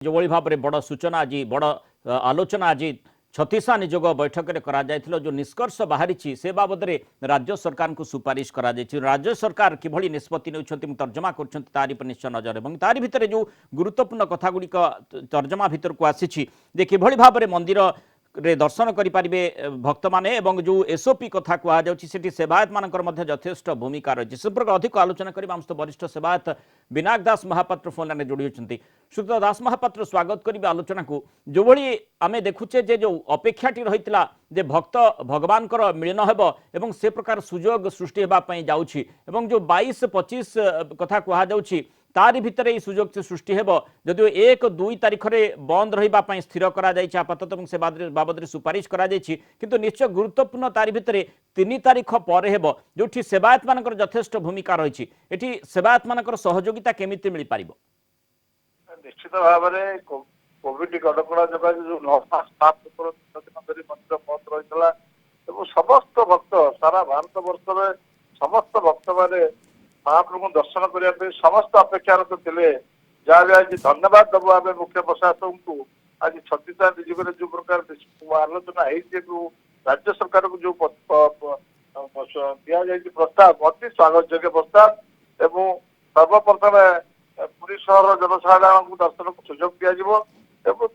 जो भाव में बड़ सूचना आज बड़ आलोचना आज छत्तीसा निजोग बैठक में करा जो निष्कर्ष बाहरी से बाबद में राज्य सरकार को सुपारिश करा राज्य सरकार किभली निष्पत्ति नेउछंती तर्जमा कर तारी पर निश्चय नजर और तारी भितर जो गुरुत्वपूर्ण कथा गुड़िक तर्जमा भितर को आसी किभली भाव में मंदिर रे दर्शन करें भक्त माने एवं जो एसओपी कथा कहुच्छी सेवायत मान यथेष्ट भूमिका रही संपर्क अधिक आलोचना करने आम वरिष्ठ सेवायत विनायक दास महापात्र फोन लाइन जोड़ी होती श्रीयुत दास महापात्र स्वागत करेंगे आलोचना को जो भली आम देखुचे जे जो अपेक्षाटी रही जे भक्त भगवान मिलन हेब से प्रकार सुजोग सृष्टि होगापी जाऊँगी जो 22-25 कथा कहुच्छी तारी भितर यह सुजोग से सृष्टि हेब जदिव 1-2 तारीख में बंद रही स्थिर करापातत से बाबद सुपारिश किंतु निश्चय गुरुत्वपूर्ण तारी भितर 3 तारीख पर हेब जो सेवायत मान यथेष्ट भूमिका रही है सेवायत मान सहयोगिता केमिति मिल पार निश्चित भाव में कोविड कटका जगह जो 9 मास मंदिर बंद रही समस्त भक्त सारा भारत वर्ष में समस्त भक्त मैंने महाप्रभु दर्शन करने समस्त अपेक्षारत थे जहाँ भी आज धन्यवाद दबू आम मुख्य प्रशासन को आज छत्तीसा निजोग जो प्रकार आलोचना हो राज्य सरकार को जो दि प्रस्ताव अति स्वागत योग्य प्रस्ताव एवं सर्वप्रथम पुरी सहर जनसाधारण को दर्शन को सुजोग दिपर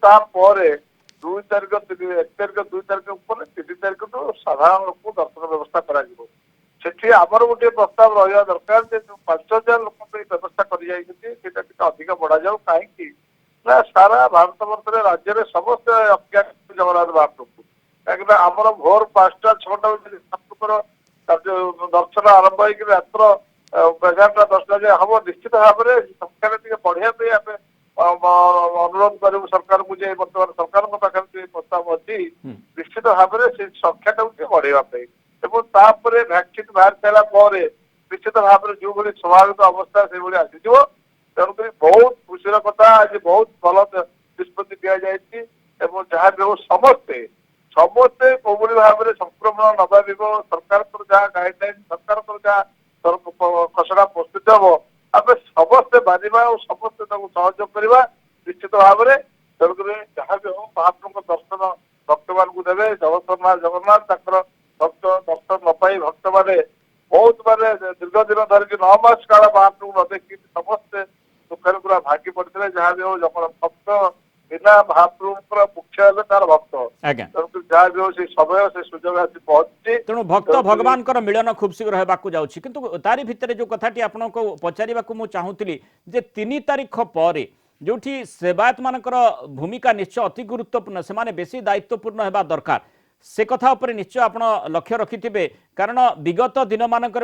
2 तारीख 1 तारीख 2 तारीख उपर 3 तारीख तो साधारण लोक दर्शन व्यवस्था करा सेठी आमर गोटे प्रस्ताव रहा दरकार जो 5000 लोक व्यवस्था कर अधिक बढ़ा जाऊ कहीं सारा भारत वर्ष में राज्य में समस्त अपेक्षा जगन्नाथ महाप्रभु कहीं आमर भोर 5टा 6टा महाप्रभुर दर्शन आरंभ हो रात्र 11टा 10टा जाए हम निश्चित भाव में संख्या बढ़िया अनुरोध करूँ सरकार को बर्तमान सरकार पाखे प्रस्ताव अच्छी निश्चित भाव में से संख्या बढ़ेवाई वैक्सीन बाहर सारा निश्चित भाव में जो भाई स्वाभाविक अवस्था से भाई आसी तेणुक बहुत खुशी कथा आज बहुत भल निष्पत्ति दि जाए जहाँ भी हो समस्ते समस्ते कौन भाव में संक्रमण नबाविक सरकार जहाँ गाइडलाइन सरकार जहाँ खसड़ा प्रस्तुत हम आम समस्ते मानवा और समस्ते सहयोग करवा निश्चित भाव में तेणुक जहाँ भी हो महाप्रभु दर्शन भक्त मान देवे जगन्नाथ भक्त दर्शन न पाई भक्त मैंने बहुत माने दीर्घ दिन धरिक 9 मास काल महाप्रभु न देखी समस्ते दुखर पूरा भागी पड़ते जहाँ भी हो भक्त बिना महाप्रभु मुख्य तार भक्त जहाँ भी हो समय से सुजोग आसी पहुंची तेणु भक्त भगवान मिलन खूब शीघ्र होगाक जाऊँगी किंतु तारी भितर जो कथाटी आपको पचार चाहूली 3 तारीख पर जो सेवायत मान भूमिका निश्चय अति गुरुत्वपूर्ण से बेसी दायित्वपूर्ण होगा दरकार से कथा उपर निश्चय आप लक्ष्य रखिथे कारण विगत दिन मानक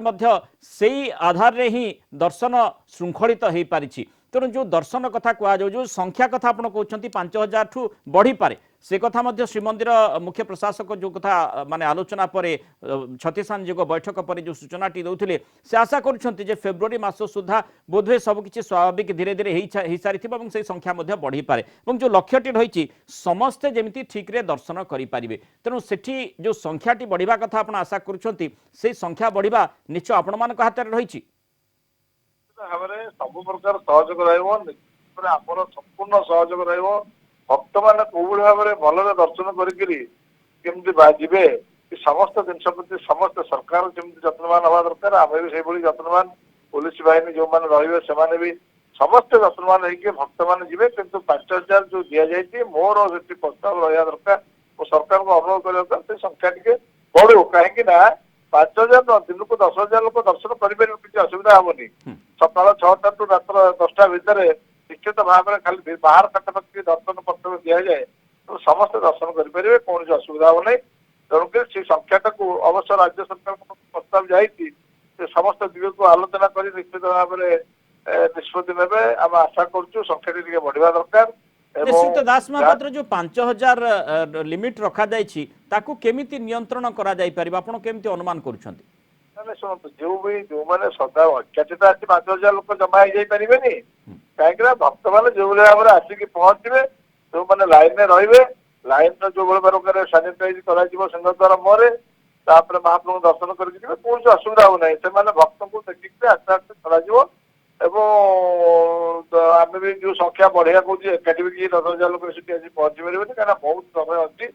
से आधार रे ही दर्शन श्रृंखलित हो पारी तेणु जो दर्शन कथा कह जो संख्या कथा आप कहते 5000 ठू बढ़ी पारे से कथा श्रीमंदिर मुख्य प्रशासक जो कथा माने आलोचना पर छत्तीसा निजोग बैठक पर जो सूचना दौले से आशा कर फेब्रुआरी मास सुधा बोधवे सबकि स्वाभाविक धीरे धीरे हो सारी से संख्या बढ़ी पारे जो लक्ष्यटी रही समस्ते जमी ठीक रे दर्शन करें तेणु सेठी जो संख्याटी बढ़िया कथा आप आशा कर संख्या बढ़िया निश्चय आपण मान हाथ में रही भाव में सब प्रकार सहयोग रमर संपूर्ण सहयोग रक्त मैंने कौन भाव में भल दर्शन करके जी समस्त जिन प्रति समस्त सरकार जमी जत्नवान हवा दरकार आम भी जत्नवान पुलिस बाहिनी जो मैंने रे भी समस्त जत्नवान होगी भक्त मैंने जी कि 5000 जो दि जाए मोर से प्रस्ताव रहा दरकार और सरकार को अनुरोध कर दरकार से संख्या टी बढ़ू कहीं 5000 दिन को 10,000 लोग दर्शन करें किसी असुविधा हेनी सकाल 6टा टू रात्र 10टा भितर निश्चित भाव में खाली बाहर पाखापाखि दर्शन प्रस्ताव दि जाए तो समस्त दर्शन करेंगे कौन असुविधा होना तेणुक से संख्या अवश्य राज्य सरकार प्रस्ताव जाए समस्त दिग को आलोचना कर निश्चित भाव में निष्पत्ति ने आम आशा करुँ संख्या टी बढ़िया दरकार श्रीयुत दास महापात्र जो 5000 लिमिट रखा ताकू केमिति नियंत्रण करा जाई परिबा आपण केमिति अनुमान करूछंती शुणु जो मैंने सदा अत्याचित आज 5000 लोक जमा हो पारे कहीं भक्त मैंने जो भाव में आसिक पहुंचे जो मैंने लाइन में रे लाइन जो प्रकार सानिटाइज कर सिंहद्वार मुहर महाप्रभु दर्शन करके कौन असुविधा होना से भक्त को देखिए आस्ते आस्ते चल ଆମେ ବି ଯୋଉ ସଂଖ୍ୟା ବଢେଇବା କହୁଛି ଏକାଠି ବି 10,000 ଲୋକ ସେଠି ଆଜି ପହଞ୍ଚି ପାରିବେନି, କାହିଁକିନା ବହୁତ ସମୟ ଅଛି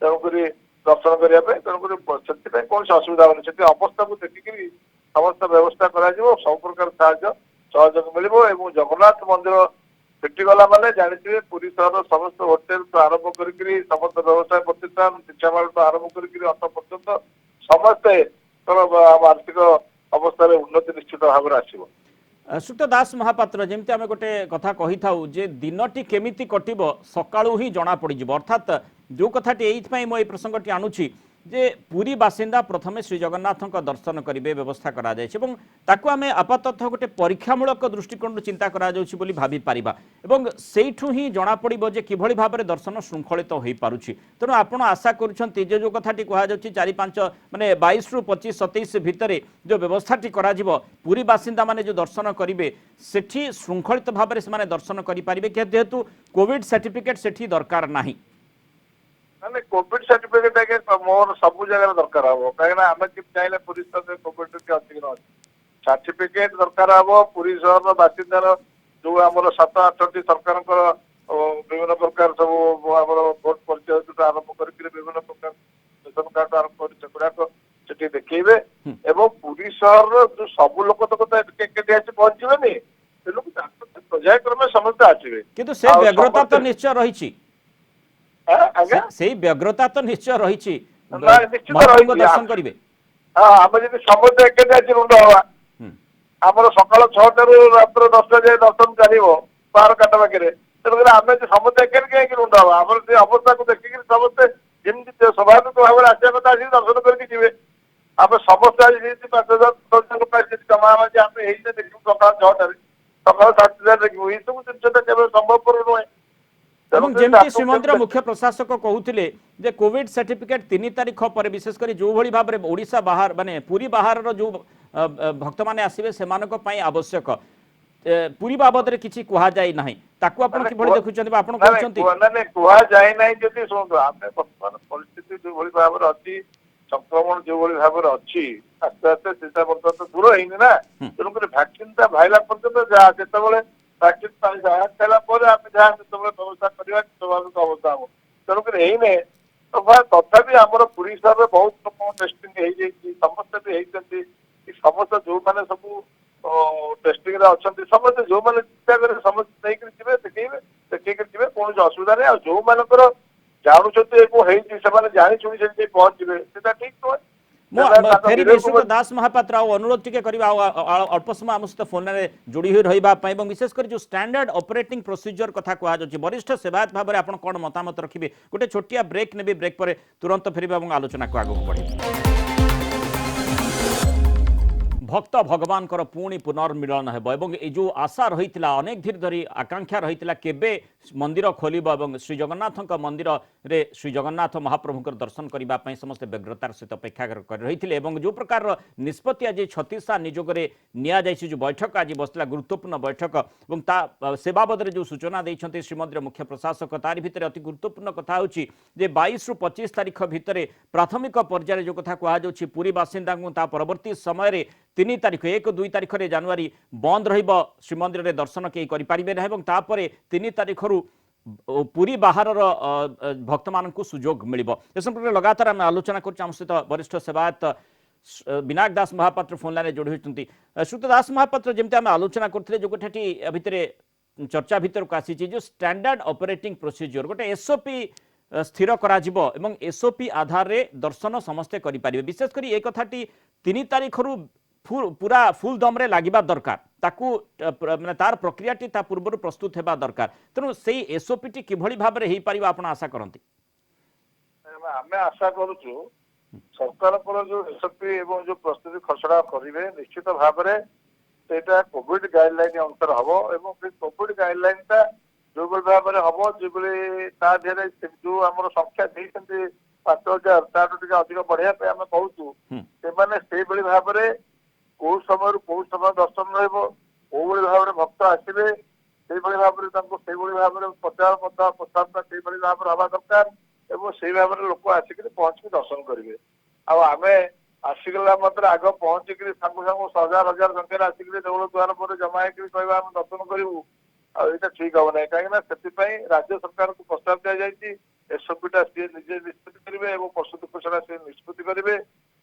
ତେଣୁକରି ଦର୍ଶନ କରିବା ପାଇଁ। ତେଣୁକରି ସେଥିପାଇଁ କୌଣସି ଅସୁବିଧା ହବନି। ସେଠି ଅବସ୍ଥାକୁ ଦେଖିକିରି ସମସ୍ତ ବ୍ୟବସ୍ଥା କରାଯିବ, ସବୁ ପ୍ରକାର ସାହାଯ୍ୟ ସହଯୋଗ ମିଳିବ। ଏବଂ ଜଗନ୍ନାଥ ମନ୍ଦିର ସେଠି ଗଲା ମାନେ ଜାଣିଥିବେ ପୁରୀ ସହରର ସମସ୍ତ ହୋଟେଲଠୁ ଆରମ୍ଭ କରିକିରି ସମସ୍ତ ବ୍ୟବସାୟ ପ୍ରତିଷ୍ଠାନ, ଶିକ୍ଷାମୂଳଠୁ ଆରମ୍ଭ କରିକିରି ଅର୍ଥ ପର୍ଯ୍ୟନ୍ତ ସମସ୍ତେ ଆର୍ଥିକ ଅବସ୍ଥାରେ ଉନ୍ନତି ନିଶ୍ଚିତ ଭାବରେ ଆସିବ। ସୁତ ଦାସ ମହାପାତ୍ର, ଯେମିତି ଆମେ ଗୋଟେ କଥା କହିଥାଉ ଯେ ଦିନଟି କେମିତି କଟିବ ସକାଳୁ ହିଁ ଜଣା পড়িଯିବ, অর্থাৎ যে কথাটি এইপাই মু এই প্রসঙ্গটি আনুছি যে পুরী বাসিন্দা প্রথমে শ্রী জগন্নাথଙ୍କ দর্শন করিবে ব্যবস্থা করা যাইছে এবং তাকু আমি আপাতত গোটে পরীক্ষামূলক দৃষ্টিকোণ চিন্তা করা যাଉଛି ବୋଲି ভাবি পারিবা এবং সেইঠু হি জনা পড়িব যে কিভଳି ভাবে দর্শন শৃঙ্খলিত হই পারুছি। তেণু আপন আশা করছন্তি যে যে কথাটি কুয়া যাଉଛି 4-5 মানে 22 রু 25-27 ভিতরে যে ব্যবস্থাটি করা যাব পুরী বাসিন্দা মানে যে দর্শন করিবে সেটি শৃঙ্খলিত ভাবে সে দর্শন করে পারিবে, যেহেতু কোভিড সার্টিফিকেট সেটি দরকার ନାହିଁ। ମାନେ କୋଭିଡ ସାର୍ଟିଫିକେଟ ଆଜ୍ଞା ମୋର ସବୁ ଜାଗାରେ ଦରକାର ହବ, କାହିଁକିନା ଆମେ କେମିତି ଚାହିଁଲେ ପୁରୀ ସହରରେ କୋଭିଡ ଅଛି କି ନ ଅଛି ସାର୍ଟିଫିକେଟ ଦରକାର ହବ। ପୁରୀ ସହରର ବାସିନ୍ଦାର ଯୋଉ ଆମର 7-8ଟି ସରକାରଙ୍କର ବିଭିନ୍ନ ପ୍ରକାର ସବୁ ଆମର ଭୋଟ ପରିଚୟଠୁ ଆରମ୍ଭ କରିକି ବିଭିନ୍ନ ପ୍ରକାର ରେସନ କାର୍ଡ ଆରମ୍ଭ କରି ସେଗୁଡାକ ସେଠି ଦେଖେଇବେ। ଏବଂ ପୁରୀ ସହରର ଯୋଉ ସବୁ ଲୋକ ତ ଏକାଠି ଆସି ପହଞ୍ଚିବେନି, ତେଣୁ ପର୍ଯ୍ୟାୟକ୍ରମେ ସମସ୍ତେ ଆସିବେ। কিন্তু ସେ ବ୍ୟଗ୍ରତା ତ ନିଶ୍ଚୟ ରହିଛି, ସେଇ ବ୍ୟଗ୍ରତା ତ ନିଶ୍ଚୟ ରହିଛି, ନିଶ୍ଚିତ ମହାପ୍ରଭୁଙ୍କ ରହିଛି। ଦର୍ଶନ କରିବେ। ହଁ, ଆମେ ଯଦି ସମସ୍ତେ ଏକାଠି ଆସି ରୁଣ୍ଡ ହବା, ଆମର ସକାଳ 6ଟାରୁ ରାତ୍ର 10ଟା ଯାଏ ଦର୍ଶନ ଚାଲିବ ବାହାର କାଟ ପାଖରେ। ତେଣୁକରି ଆମେ ସମସ୍ତେ ଏକାଠି କାହିଁକି ରୁଣ୍ଡ ହବା? ଆମର ସେ ଅବସ୍ଥାକୁ ଦେଖିକି ସମସ୍ତେ ଯେମିତି ସ୍ୱାଭାବିକ ଭାବରେ ଆସିବା କଥା ଆସିକି ଦର୍ଶନ କରିକି ଯିବେ। ଆମେ ସମସ୍ତେ ଆଜି ଯେମିତି 5,000 ପାଇଁ ଜମା ହେବା ଯେ ଆମେ ଏଇଟା ଦେଖିବୁ ସକାଳ 6ଟାରେ, ସକାଳ 7ଟାରେ ଦେଖିବୁ, ଏଇସବୁ ଜିନିଷଟା କେବେ ସମ୍ଭବପର ନୁହେଁ। এবং যেমতি শ্রীমন্দির মুখ্য প্রশাসক কহুলে যে কোভিড সার্টিফিকেট 3 তারিখ পরে বিশেষ করে যেভাবে ভাবে ওড়িশা বাহার মানে পুরী বাহারর যে ভক্ত মানে আসবে সে আবশ্যক পুরী বাবদরে কিছু কুহযাই না, তাকে আপনার কিভাবে দেখুছেন বা আপনার কହୁଛନ୍ତି? কুহযাই নাই যদি শুণু, ଆମେ ବର୍ତ୍ତମାନ ପରିସ୍ଥିତି ଯୋଉଭଳି ଭାବରେ ଅଛି, ସଂକ୍ରମଣ ଯୋଉଭଳି ଭାବରେ ଅଛି, ଆସ୍ତେ ଆସ୍ତେ ସେଟା ବର୍ତ୍ତମାନ ଦୂର ହେଇନି ନା। ତେଣୁକରି ଭ୍ୟାକ୍ସିନଟା ବାହାରିଲା ପର୍ଯ୍ୟନ୍ତ ଯାହା ଯେତେବେଳେ ଭ୍ୟାକ୍ସିନ ସାରିଲା ପରେ ଆମେ ଯାହା ଯେତେବେଳେ ବ୍ୟବସ୍ଥା କରିବା ସ୍ୱାଭାବିକ ଅବସ୍ଥା ହବ। ତେଣୁକରି ହେଇନେ ତଥାପି ଆମର ପୁରୀ ସହରରେ ବହୁତ ଲୋକ ଟେଷ୍ଟିଂ ହେଇଯାଇଛି, ସମସ୍ତେ ବି ହେଇଛନ୍ତି। ସମସ୍ତେ ଯୋଉମାନେ ସବୁ ଟେଷ୍ଟିଂରେ ଅଛନ୍ତି ସମସ୍ତେ ଯୋଉମାନେ ଚିନ୍ତା କରିବେ ସମସ୍ତେ ନେଇକରି ଯିବେ, ଦେଖେଇକରି ଯିବେ, କୌଣସି ଅସୁବିଧା ନାହିଁ। ଆଉ ଯୋଉମାନଙ୍କର ଜାଣୁଛନ୍ତି ଏ ହେଇଛି ସେମାନେ ଜାଣି ଶୁଣି ସେଠି ପହଞ୍ଚିବେ, ସେଟା ଠିକ ନୁହେଁ। ফেরিবে সুত দাস মহাপাত্র অনুরোধ টিকে করা অল্প সময় আমার সহ ফোনে যোড়ি হয়ে রহবা এবং বিশেষ করে যে স্ট্যান্ডার্ড অপরেটিং প্রোসিজর কথা কুহযাচ্ছে বরিষ্ঠ সেবায়ত ভাবে আপনার কোণ মতামত রাখবে? গোটে ছোটিয়া ব্রেক নেবে, ব্রেক পরে তুরন্ত ফেরবে এবং আলোচনা আগুক বড়াইবে। ভক্ত ভগবানଙ୍କର পুଣି পুনর্মিলନ ହେବ ଏବଂ এই ଯେଉଁ ଆଶା ରହିଥିଲା ଅନେକ ଧୀର ଧରି ଆକାଂକ୍ଷା ରହିଥିଲା କେବେ ମନ୍ଦିର ଖୋଲିବ ଏବଂ ଶ୍ରୀ ଜଗନ୍ନାଥଙ୍କ ମନ୍ଦିରରେ ଶ୍ରୀ ଜଗନ୍ନାଥ ମହାପ୍ରଭୁଙ୍କର ଦର୍ଶନ କରିବା ପାଇଁ ସମସ୍ତେ ବ୍ୟଗ୍ରତାର ସହିତ ଅପେକ୍ଷା କରି ରହିଥିଲେ ଏବଂ ଯେଉଁ ପ୍ରକାରର ନିଷ୍ପତ୍ତି ଆଜି ଛତିଶା ନିଯୋଗରେ ନିଆଯାଇଛି, ଯେଉଁ ବୈଠକ ଆଜି ବସିଥିଲା ଗୁରୁତ୍ୱପୂର୍ଣ୍ଣ ବୈଠକ ଏବଂ ତା ସେ ବାବଦରେ ଯେଉଁ ସୂଚନା ଦେଇଛନ୍ତି ଶ୍ରୀମନ୍ଦିର ମୁଖ୍ୟ ପ୍ରଶାସକ, ତାରି ଭିତରେ ଅତି ଗୁରୁତ୍ୱପୂର୍ଣ୍ଣ କଥା ହେଉଛି ଯେ 22 ରୁ 25 ତାରିଖ ଭିତରେ ପ୍ରାଥମିକ ପର୍ଯ୍ୟାୟରେ ଯେଉଁ କଥା କୁହାଯାଉଛି ପୁରୀ ବାସିନ୍ଦାଙ୍କୁ ତା ପରବର୍ତ୍ତୀ ସମୟରେ 3 ତାରିଖ 1-2 ତାରିଖରେ ଜାନୁଆରୀ ବନ୍ଦ ରହିବ, ଶ୍ରୀମନ୍ଦିରରେ ଦର୍ଶନ କେହି କରିପାରିବେ ନାହିଁ ଏବଂ ତାପରେ 3 ତାରିଖରୁ ପୁରୀ ବାହାରର ଭକ୍ତମାନଙ୍କୁ ସୁଯୋଗ ମିଳିବ। ଏ ସମ୍ପର୍କରେ ଲଗାତାର ଆମେ ଆଲୋଚନା କରୁଛୁ। ଆମ ସହିତ ବରିଷ୍ଠ ସେବାୟତ ବିନାୟକ ଦାସ ମହାପାତ୍ର ଫୋନ୍ ଲାଇନରେ ଯୋଡ଼ି ହୋଇଛନ୍ତି। ସୁତ ଦାସ ମହାପାତ୍ର, ଯେମିତି ଆମେ ଆଲୋଚନା କରୁଥିଲେ ଯେଉଁ ଗୋଟାଟି ଭିତରେ ଚର୍ଚ୍ଚା ଭିତରକୁ ଆସିଛି ଯେଉଁ ଷ୍ଟାଣ୍ଡାର୍ଡ ଅପରେଟିଂ ପ୍ରୋସିଜିଓର ଗୋଟେ ଏସ୍ଓପି ସ୍ଥିର କରାଯିବ ଏବଂ ଏସ୍ଓପି ଆଧାରରେ ଦର୍ଶନ ସମସ୍ତେ କରିପାରିବେ। ବିଶେଷ କରି ଏ କଥାଟି 3 ତାରିଖରୁ पूरा फुल दम्रे लगे दरकार, ताकू माने तार प्रक्रियाटी ता पूर्व प्रस्तुत होगा दरकार। तेणु से एसओपी किभली भाव में हो पार आप आशा करती? आम आशा करूँ सरकार जो एसओपी एवं जो प्रस्तुति खसड़ा करेंगे निश्चित भाव में सेटा कोविड गाइडलाइन अनुसार हम एवं कोविड गाइडलाइन टा जो भाव में हम जो जो आम संख्या देते 5,000 ताठू अधिक बढ़ाया आम कहूँ से भाव में कौ समय कौ समय दर्शन रही भाव में भक्त आसवे से भाव में भाव में प्रचार प्रसार भाव में हवा दरकार और से भाव में लोक आसिक पहुंच दर्शन करेंगे। आमे ଆସିଗଲା ମାତ୍ରେ ଆଗ ପହଞ୍ଚିକିରି ସାଙ୍ଗୁ ସାଙ୍ଗୁ ହଜାର ହଜାର ସଂଖ୍ୟାରେ ଆସିକିରି ଦେଉଳ ଦ୍ୱାର ପରେ ଜମା ହେଇକିରି କହିବା ଆମେ ଦର୍ଶନ କରିବୁ, ଆଉ ଏଇଟା ଠିକ ହବ ନାହିଁ। କାହିଁକି ନା ସେଥିପାଇଁ ରାଜ୍ୟ ସରକାରଙ୍କୁ ପ୍ରସ୍ତାବ ଦିଆଯାଇଛି ଏସବୁଟା ସିଏ ନିଜେ ନିଷ୍ପତ୍ତି କରିବେ ଏବଂ ପ୍ରସ୍ତୁତି ଖସଡ଼ା ସିଏ ନିଷ୍ପତ୍ତି କରିବେ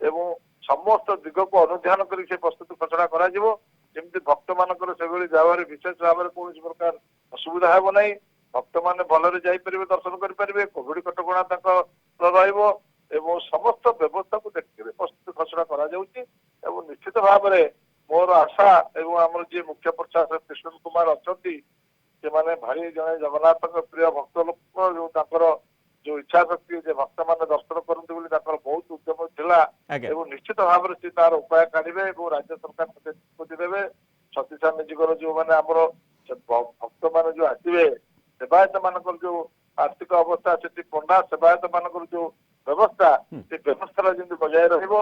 ଏବଂ ସମସ୍ତ ଦିଗକୁ ଅନୁଧ୍ୟାନ କରି ସେ ପ୍ରସ୍ତୁତି ଖସଡ଼ା କରାଯିବ, ଯେମିତି ଭକ୍ତମାନଙ୍କର ସେଭଳି ଯାବାରେ ବିଶେଷ ଭାବରେ କୌଣସି ପ୍ରକାର ଅସୁବିଧା ହେବ ନାହିଁ, ଭକ୍ତମାନେ ଭଲରେ ଯାଇପାରିବେ, ଦର୍ଶନ କରିପାରିବେ, କୋଭିଡ କଟକଣା ତାଙ୍କର ରହିବ ଏବଂ ସମସ୍ତ ବ୍ୟବସ୍ଥାକୁ ଦେଖିକରି ପ୍ରସ୍ତୁତି ଖସଡ଼ା କରାଯାଉଛି। ଏବଂ ନିଶ୍ଚିତ ଭାବରେ ମୋର ଆଶା ଏବଂ ଆମର ଯିଏ ମୁଖ୍ୟ ପ୍ରଶାସକ କୃଷ୍ଣ କୁମାର ଅଛନ୍ତି, ସେମାନେ ଭାରି ଜଣେ ଜଗନ୍ନାଥଙ୍କ ପ୍ରିୟ ଭକ୍ତ ଲୋକ, ଯୋଉ ତାଙ୍କର ଯୋଉ ଇଚ୍ଛା ଶକ୍ତି ଯେ ଭକ୍ତମାନେ ଦର୍ଶନ କରନ୍ତି ବୋଲି ତାଙ୍କର ବହୁତ ଉଦ୍ୟମ ଥିଲା ଏବଂ ନିଶ୍ଚିତ ଭାବରେ ସେ ତାର ଉପାୟ କାଢିବେ ଏବଂ ରାଜ୍ୟ ସରକାର ମୋତେ ନିଷ୍ପତ୍ତି ଦେବେ। ଛତିଶା ନିଯୋଗର ଯୋଉମାନେ ଆମର ଭକ୍ତମାନେ ଯୋଉ ଆସିବେ, ସେବାୟତ ମାନଙ୍କର ଯୋଉ ଆର୍ଥିକ ଅବସ୍ଥା, ସେଠି ପଣ୍ଡା ସେବାୟତ ମାନଙ୍କର ଯୋଉ ବ୍ୟବସ୍ଥା, ସେ ବ୍ୟବସ୍ଥାଟା ଯେମିତି ବଜାୟ ରହିବ,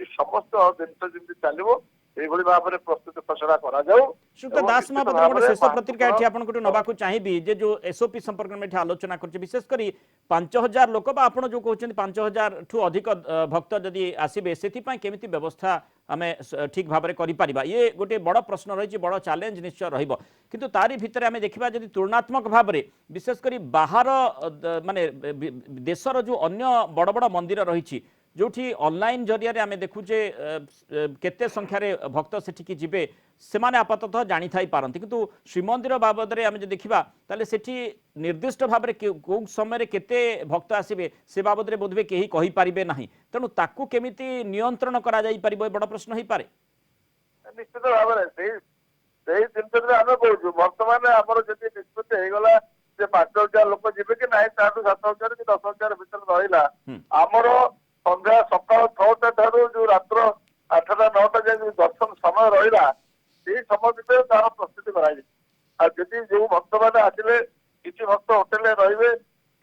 ଏ ସମସ୍ତ ଜିନିଷ ଯେମିତି ଚାଲିବ এইভাবে ভাবে প্রস্তুতি খসড়া করা যাও। श्रीयुक्त दास महापात्र गोटे शेष प्रतिक्रिया एठी आपन गोटे नबाकू चाहिबी जे जो एसओपी संपर्क में एठी आलोचना करछि, विशेष करी 5000 लोक बा आपन जो कहउछन 5000 ठू अधिक भक्त जदि आसीबे सेति पय केमिति व्यवस्था आमे ठीक भाबरे करि परिबा, ये गोटे बड़ प्रश्न रही, बड़ चैलेंज निश्चय रहिबो। किंतु तारी भितर आमे देखिबा जदि तुलनात्मक भाबरे विशेष करी बाहर माने देशर जो अन्य बड़ बड़ मंदिर रही जोठी ऑनलाइन जरिया आम देखुचे केते संख्यार भक्त सेठिकी जीवे से माने आपाततः जानी थाई पारंती, किंतु श्रीमंदिर बाबद में आम देखा ताले सेठी निर्दिष्ट भाव में कौ समय केते भक्त आसबे से बाबद में बोधवे कहीं कहि पारिबे नाही, तेणु ताकू केमिति नियंत्रण करा जाई परिबो बड़ प्रश्न होई पारे। निश्चित भाव में जिन आम कहूँ भक्त मैंने आमर जी निष्पत्ति होगा जे 5000 लोक जी कि ना 7,000 कि 10,000 भर रहा आमर संध्या सकाल 6टा ठारू जो रात्र 8टा 9टा जाए दर्शन समय रहा से समय भितर तार प्रस्तुति करी जो भक्त मैंने आसिले किसी भक्त होटेल रे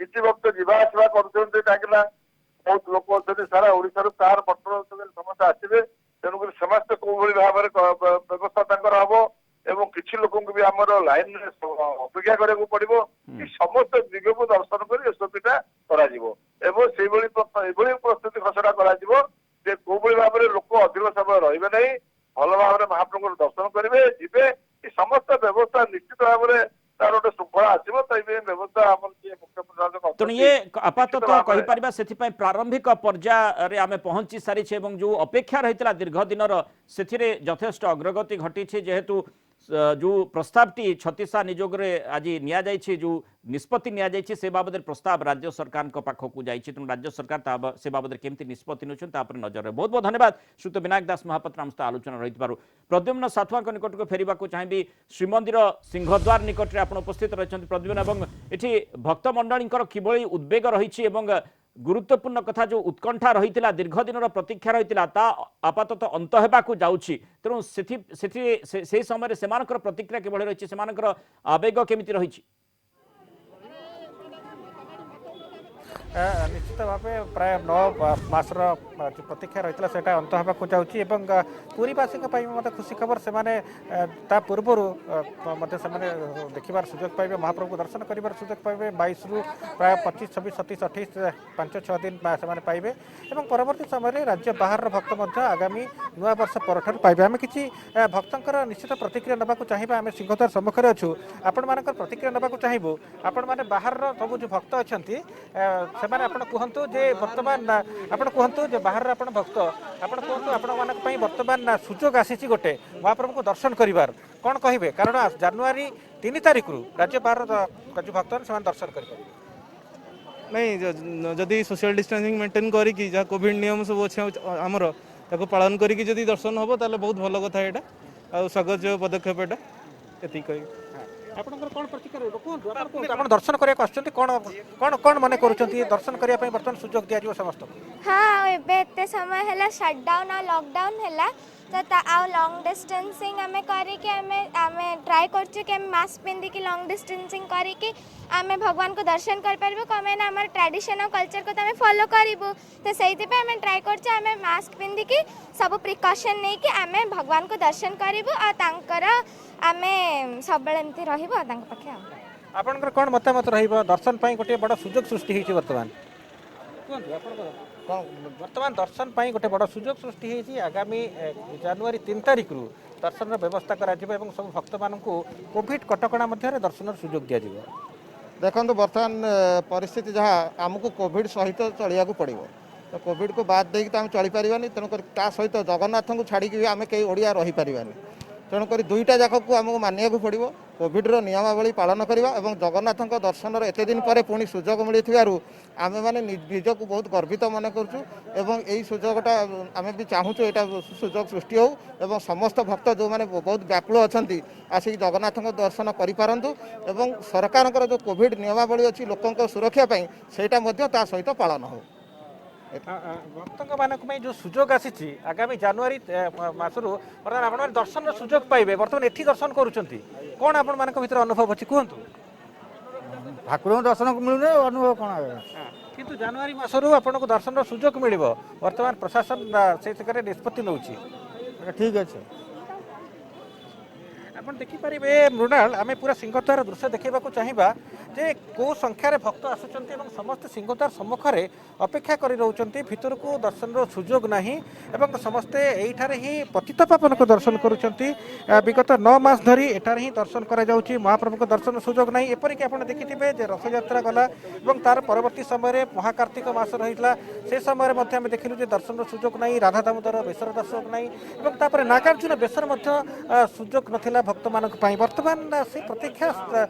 किसी भक्त जीवा आसवा कर कहीं बहुत लोक अच्छे सारा ओडिशा कार मटर समस्त आसवे तेणुक समस्ते कौ भाव व्यवस्था हम एवं किसी लोक भी आम लाइन अपेक्षा कराया पड़ो कि समस्त दिग को दर्शन कर एसओपीटा प्रस्तुति खसड़ा कौ भाव में लोक अधिक समय रे ना भल भाव में महाप्रभु दर्शन करेंगे जीवे समस्त व्यवस्था निश्चित भाव में तार गोटे श्रृंखला आसो व्यवस्था आम मुख्य प्रशासक तेणु ये आपाततः कहीपर से प्रारंभिक पर्यायर आम पहुंची सारी जो अपेक्षा रही दीर्घ दिन से यथेष्ट अग्रगति घटी जेहेतु जो प्रस्तावटी छत्तीसा निजोग आज नि जो निष्पत्ति नि से बाबद प्रस्ताव राज्य सरकार पाखक जाइए, तेणु राज्य सरकार से बाबद केमती निष्पत्ति नौकर नजर। बहुत बहुत धन्यवाद श्रीयुक्त विनायक दास महापात्र आम सहित आलोचना रही प्रद्युम्न साथुआ निकट को फेरवा चाहिए श्रीमंदिर सिंहद्वार निकट में आप उपस्थित रही प्रद्युम्न ये भक्तमंडली किभली उद्वेग रही गुरुत्वपूर्ण कथा जो उत्कंठा रही दीर्घ दिन प्रतीक्षा रही आपाततः अंत होगाकू जाऊँगी, तेणु से समय से प्रतिक्रिया किभली रही से आवेग केमिति रही। निश्चित भाव प्राय 9 मासर जो प्रतीक्षा रही है सेटा अंत होगा जाऊँगी पुरीवासी मत खुशी खबर से पूर्वर मत देखार सुजोग पाइबे महाप्रभु दर्शन कर सुजोग पाइबे 22 रु प्राय 25 26 27 28 5-6 दिन से पाइबे और परवर्ती समय राज्य बाहर भक्त आगामी नुआ वर्ष पर पाइबे। आम किसी भक्तर निश्चित प्रतिक्रिया नाक चाहिए आम सिंहद्वार सम्मुखें अच्छू आपण मान प्रतिक्रिया नाक चाहबू आपण मैंने बाहर सब जो भक्त अच्छा से कहतु जे बर्तमान आपण कहतु जे बाहर आपण भक्त आपण कहतु आपण मानक बर्तमान सुजोग आसी गोटे महाप्रभु को दर्शन करिवार कौन कहे कारण जनवरी 3 तारिख रु राज्य बाहर जो भक्त से दर्शन कर नहीं जदि सोशल डिस्टेंसिंग मेंटेन करी जहाँ कोविड नियम सब अच्छे आमर ताको पालन करी जदि दर्शन हम ताले बहुत भल कथा यहाँ आ स्वागत पदक्षेप यहाँ ये कही दर्शन करने कौन कौन कौन मन कर दर्शन करने बर्तमान सुजोग दिया समस्त। हाँ एबे समय है शटडाउन और लॉकडाउन है तो आउ लॉन्ग डिस्टेंसिंग आम करके आम ट्राए कर मास्क पिंधिकी लॉन्ग डिस्टेंसिंग करके आम भगवान को दर्शन कर पार्बू कमें आम ट्रेडिशन और कल्चर को तो फॉलो करूँ तो से ट्राए कर मास्क पिंधिकी सब प्रिकॉशन नहीं कि आम भगवान को दर्शन करूँ और आम सब एमती रही आपन कौन मतामत रही दर्शन गोटे बड़ सुजोग सृष्टि बर्तमान ବର୍ତ୍ତମାନ ଦର୍ଶନ ପାଇଁ ଗୋଟେ ବଡ଼ ସୁଯୋଗ ସୃଷ୍ଟି ହେଇଛି। ଆଗାମୀ ଜାନୁଆରୀ 3 ତାରିଖରୁ ଦର୍ଶନର ବ୍ୟବସ୍ଥା କରାଯିବ ଏବଂ ସବୁ ଭକ୍ତମାନଙ୍କୁ କୋଭିଡ କଟକଣା ମଧ୍ୟରେ ଦର୍ଶନର ସୁଯୋଗ ଦିଆଯିବ। ଦେଖନ୍ତୁ ବର୍ତ୍ତମାନ ପରିସ୍ଥିତି ଯାହା ଆମକୁ କୋଭିଡ ସହିତ ଚଳିବାକୁ ପଡ଼ିବ। ତ କୋଭିଡକୁ ବାଦ ଦେଇକି ତ ଆମେ ଚଳିପାରିବାନି, ତେଣୁକରି ତା ସହିତ ଜଗନ୍ନାଥଙ୍କୁ ଛାଡ଼ିକି ବି ଆମେ କେହି ଓଡ଼ିଆ ରହିପାରିବାନି। ତେଣୁକରି ଦୁଇଟା ଯାକକୁ ଆମକୁ ମାନିବାକୁ ପଡ଼ିବ। କୋଭିଡର ନିୟମାବଳୀ ପାଳନ କରିବା ଏବଂ ଜଗନ୍ନାଥଙ୍କ ଦର୍ଶନର ଏତେ ଦିନ ପରେ ପୁଣି ସୁଯୋଗ ମିଳିଥିବାରୁ ଆମେମାନେ ନିଜକୁ ବହୁତ ଗର୍ବିତ ମନେ କରୁଛୁ ଏବଂ ଏହି ସୁଯୋଗଟା ଆମେ ବି ଚାହୁଁଛୁ ଏଇଟା ସୁଯୋଗ ସୃଷ୍ଟି ହେଉ ଏବଂ ସମସ୍ତ ଭକ୍ତ ଯେଉଁମାନେ ବହୁତ ବ୍ୟାକୁଳ ଅଛନ୍ତି ଆସିକି ଜଗନ୍ନାଥଙ୍କ ଦର୍ଶନ କରିପାରନ୍ତୁ ଏବଂ ସରକାରଙ୍କର ଯେଉଁ କୋଭିଡ ନିୟମାବଳୀ ଅଛି ଲୋକଙ୍କ ସୁରକ୍ଷା ପାଇଁ ସେଇଟା ମଧ୍ୟ ତା ସହିତ ପାଳନ ହେଉ। ଭକ୍ତଙ୍କ ମାନଙ୍କ ପାଇଁ ଯେଉଁ ସୁଯୋଗ ଆସିଛି ଆଗାମୀ ଜାନୁଆରୀ ମାସରୁ ବର୍ତ୍ତମାନ ଆପଣମାନେ ଦର୍ଶନର ସୁଯୋଗ ପାଇବେ। ବର୍ତ୍ତମାନ ଏଠି ଦର୍ଶନ କରୁଛନ୍ତି, କ'ଣ ଆପଣମାନଙ୍କ ଭିତରେ ଅନୁଭବ ଅଛି କୁହନ୍ତୁ? ଠାକୁରଙ୍କୁ ଦର୍ଶନ ମିଳୁନି, ଅନୁଭବ କ'ଣ? କିନ୍ତୁ ଜାନୁଆରୀ ମାସରୁ ଆପଣଙ୍କୁ ଦର୍ଶନର ସୁଯୋଗ ମିଳିବ। ବର୍ତ୍ତମାନ ପ୍ରଶାସନ ସେ ଜାଗାରେ ନିଷ୍ପତ୍ତି ନେଉଛି। ଠିକ୍ ଅଛି। ଆପଣ ଦେଖିପାରିବେ ମୃଣାଳ, ଆମେ ପୁରା ସିଂହଦ୍ୱାର ଦୃଶ୍ୟ ଦେଖିବାକୁ ଚାହିଁବା ଯେ କେଉଁ ସଂଖ୍ୟାରେ ଭକ୍ତ ଆସୁଛନ୍ତି ଏବଂ ସମସ୍ତେ ସିଂହଦ୍ୱାର ସମ୍ମୁଖରେ ଅପେକ୍ଷା କରି ରହୁଛନ୍ତି। ଭିତରକୁ ଦର୍ଶନର ସୁଯୋଗ ନାହିଁ ଏବଂ ସମସ୍ତେ ଏଇଠାରେ ହିଁ ପତିତପାବନଙ୍କ ଦର୍ଶନ କରୁଛନ୍ତି। ବିଗତ 9 ମାସ ଧରି ଏଠାରେ ହିଁ ଦର୍ଶନ କରାଯାଉଛି। ମହାପ୍ରଭୁଙ୍କ ଦର୍ଶନ ସୁଯୋଗ ନାହିଁ। ଏପରିକି ଆପଣ ଦେଖିଥିବେ ଯେ ରଥଯାତ୍ରା ଗଲା ଏବଂ ତାର ପରବର୍ତ୍ତୀ ସମୟରେ ମହାକାର୍ତ୍ତିକ ମାସ ରହିଥିଲା, ସେ ସମୟରେ ମଧ୍ୟ ଆମେ ଦେଖିଲୁ ଯେ ଦର୍ଶନର ସୁଯୋଗ ନାହିଁ, ରାଧା ଦାମୋଦର ବେଶର ଦର୍ଶନ ନାହିଁ ଏବଂ ତାପରେ ନାଗାର୍ଜୁନ ବେଶର ମଧ୍ୟ ସୁଯୋଗ ନଥିଲା ଭକ୍ତମାନଙ୍କ ପାଇଁ। ବର୍ତ୍ତମାନ ସେ ପ୍ରତୀକ୍ଷା